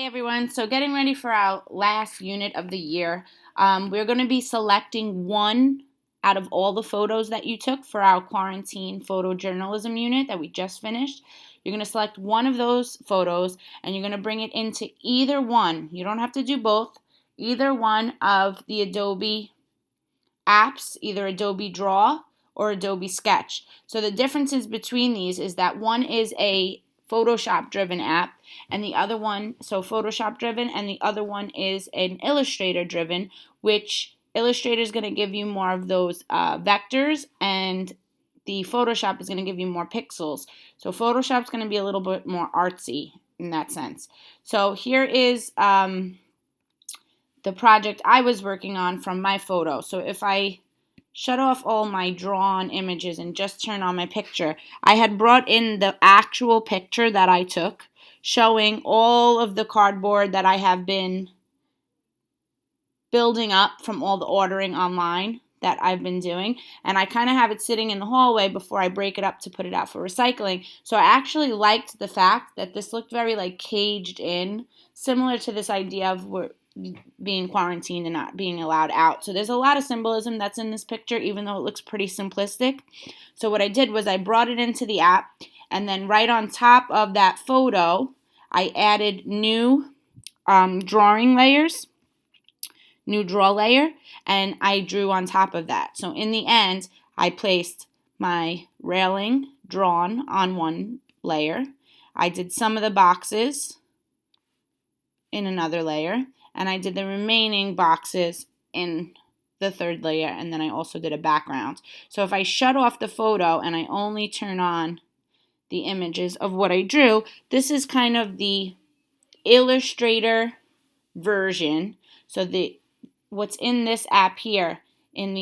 Hey everyone, so getting ready for our last unit of the year, we're going to be selecting one out of all the photos that you took for our quarantine photojournalism unit that we just finished. You're going to select one of those photos and you're going to bring it into either one. You don't have to do both. Either one of the Adobe apps, either Adobe Draw or Adobe Sketch. So the differences between these is that one is a Photoshop driven app and the other one, so Photoshop driven, and the other one is an Illustrator driven, which Illustrator is going to give you more of those vectors and the Photoshop is going to give you more pixels. So Photoshop's going to be a little bit more artsy in that sense. So here is the project I was working on from my photo. So if I shut off all my drawn images and just turn on my picture, I had brought in the actual picture that I took, showing all of the cardboard that I have been building up from all the ordering online that I've been doing, and I kind of have it sitting in the hallway before I break it up to put it out for recycling. So I actually liked the fact that this looked very like caged in, similar to this idea of being quarantined and not being allowed out. So there's a lot of symbolism that's in this picture, even though it looks pretty simplistic. So what I did was I brought it into the app, and then right on top of that photo, I added new drawing layers, new draw layer, and I drew on top of that. So in the end, I placed my railing drawn on one layer. I did some of the boxes in another layer, and I did the remaining boxes in the third layer, and then I also did a background. So if I shut off the photo and I only turn on the images of what I drew, this is kind of the Illustrator version. So what's in this app here in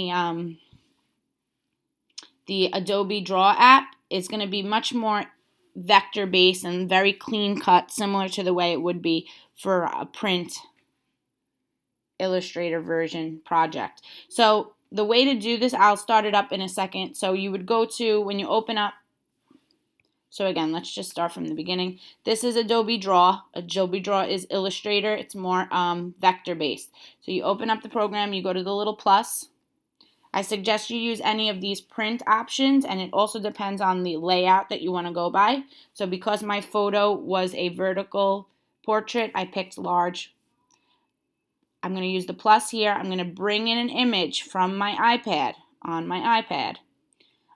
the Adobe Draw app is going to be much more vector based and very clean cut, similar to the way it would be for a print Illustrator version project. So the way to do this, I'll start it up in a second. So you would go to, when you open up, so again, let's just start from the beginning. This is Adobe Draw. Adobe Draw is Illustrator. It's more vector based. So you open up the program, you go to the little plus. I suggest you use any of these print options, and it also depends on the layout that you want to go by. So because my photo was a vertical portrait, I picked large. I'm going to use the plus here. I'm going to bring in an image from my iPad, on my iPad.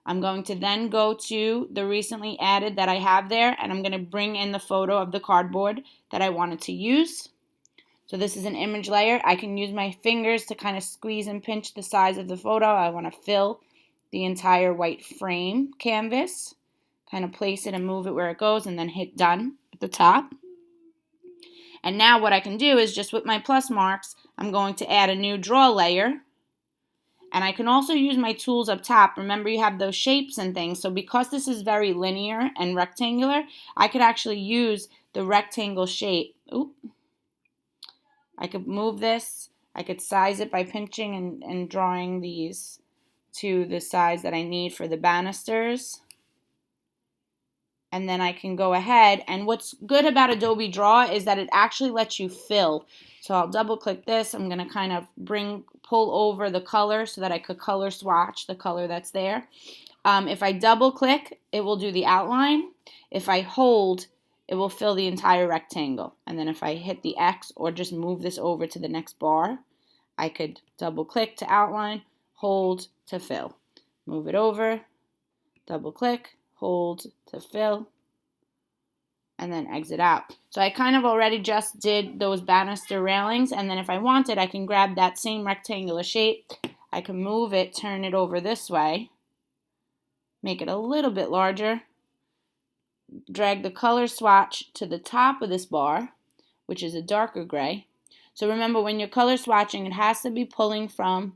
I'm going to then go to the recently added that I have there, and I'm going to bring in the photo of the cardboard that I wanted to use. So this is an image layer. I can use my fingers to kind of squeeze and pinch the size of the photo. I want to fill the entire white frame canvas, kind of place it and move it where it goes, and then hit done at the top. And now what I can do is just with my plus marks, I'm going to add a new draw layer. And I can also use my tools up top. Remember, you have those shapes and things. So because this is very linear and rectangular, I could actually use the rectangle shape. I could move this. I could size it by pinching and drawing these to the size that I need for the banisters. And then I can go ahead, and what's good about Adobe Draw is that it actually lets you fill. So I'll double click this. I'm going to kind of pull over the color so that I could color swatch the color that's there. If I double click, it will do the outline. If I hold, it will fill the entire rectangle. And then if I hit the X or just move this over to the next bar, I could double click to outline, hold to fill. Move it over, double click, hold to fill, and then exit out. So I kind of already just did those banister railings, and then if I wanted, I can grab that same rectangular shape. I can move it, turn it over this way, make it a little bit larger, drag the color swatch to the top of this bar, which is a darker gray. So remember, when you're color swatching, it has to be pulling from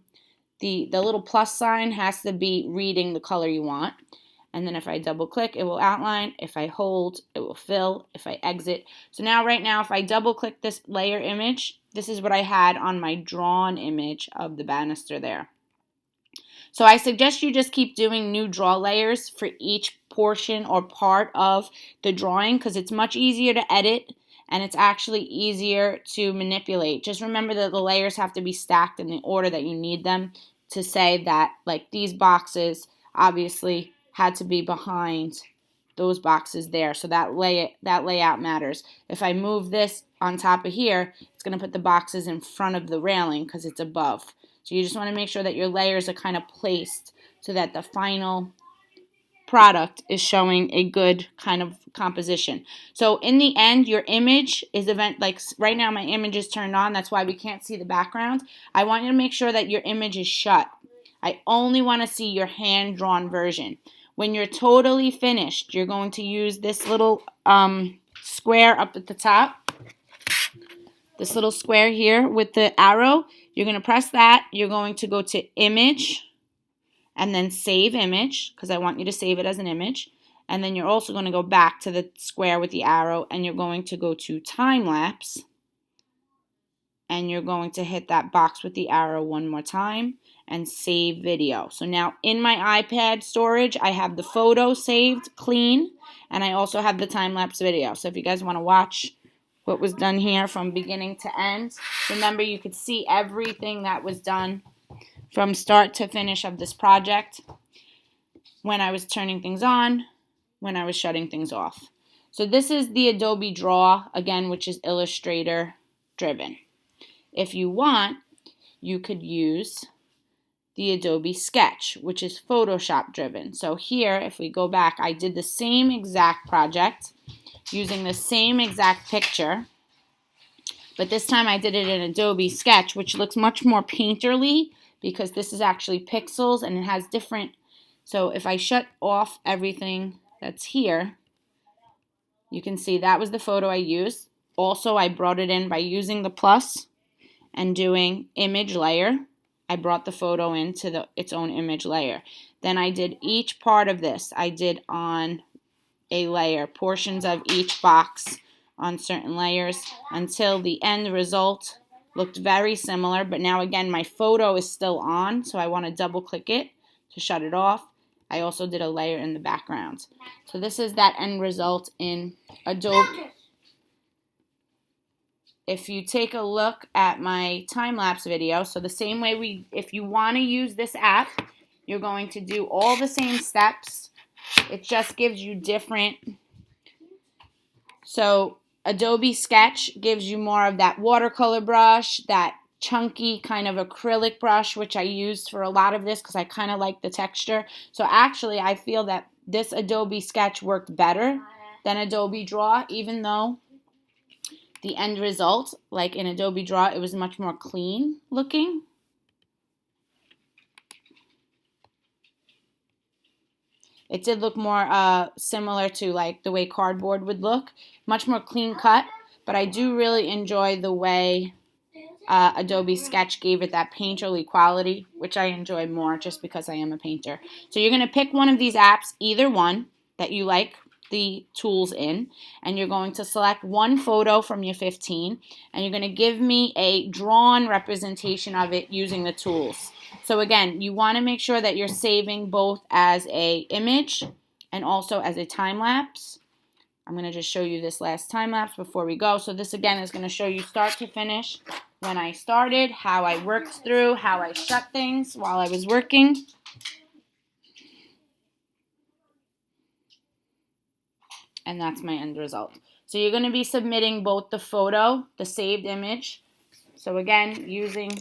the little plus sign has to be reading the color you want. And then if I double click, it will outline. If I hold, it will fill. If I exit. So now, right now, if I double click this layer image, this is what I had on my drawn image of the banister there. So I suggest you just keep doing new draw layers for each portion or part of the drawing because it's much easier to edit and it's actually easier to manipulate. Just remember that the layers have to be stacked in the order that you need them, to say that like these boxes obviously had to be behind those boxes there, so that layout matters. If I move this on top of here, it's going to put the boxes in front of the railing because it's above. So you just want to make sure that your layers are kind of placed so that the final product is showing a good kind of composition. So in the end, your image is like right now my image is turned on, that's why we can't see the background. I want you to make sure that your image is shut. I only want to see your hand-drawn version. When you're totally finished, you're going to use this little square up at the top. This little square here with the arrow. You're going to press that. You're going to go to Image and then Save Image, because I want you to save it as an image. And then you're also going to go back to the square with the arrow, and you're going to go to Time Lapse. And you're going to hit that box with the arrow one more time and save video. So now in my iPad storage, I have the photo saved clean, and I also have the time-lapse video. So if you guys want to watch what was done here from beginning to end, remember you could see everything that was done from start to finish of this project, when I was turning things on, when I was shutting things off. So this is the Adobe Draw, again, which is Illustrator driven. If you want, you could use the Adobe Sketch, which is Photoshop driven. So here, if we go back, I did the same exact project using the same exact picture, but this time I did it in Adobe Sketch, which looks much more painterly because this is actually pixels and it has different. So if I shut off everything that's here, you can see that was the photo I used. Also, I brought it in by using the plus and doing image layer. I brought the photo into its own image layer. Then I did each part of this. I did on a layer, portions of each box on certain layers until the end result looked very similar. But now again, my photo is still on, so I want to double click it to shut it off. I also did a layer in the background. So this is that end result in Adobe. If you take a look at my time-lapse video, so the same way if you want to use this app, you're going to do all the same steps. It just gives you different. So Adobe Sketch gives you more of that watercolor brush, that chunky kind of acrylic brush, which I used for a lot of this because I kind of like the texture. So actually, I feel that this Adobe Sketch worked better than Adobe Draw, even though the end result, like in Adobe Draw, it was much more clean looking. It did look more similar to like the way cardboard would look, much more clean cut, but I do really enjoy the way Adobe Sketch gave it that painterly quality, which I enjoy more just because I am a painter. So you're going to pick one of these apps, either one that you like the tools in, and you're going to select one photo from your 15, and you're going to give me a drawn representation of it using the tools. So again, you want to make sure that you're saving both as a image and also as a time lapse. I'm going to just show you this last time lapse before we go. So this again is going to show you start to finish, when I started, how I worked through, how I shut things while I was working. And that's my end result. So you're going to be submitting both the photo, the saved image. So again, using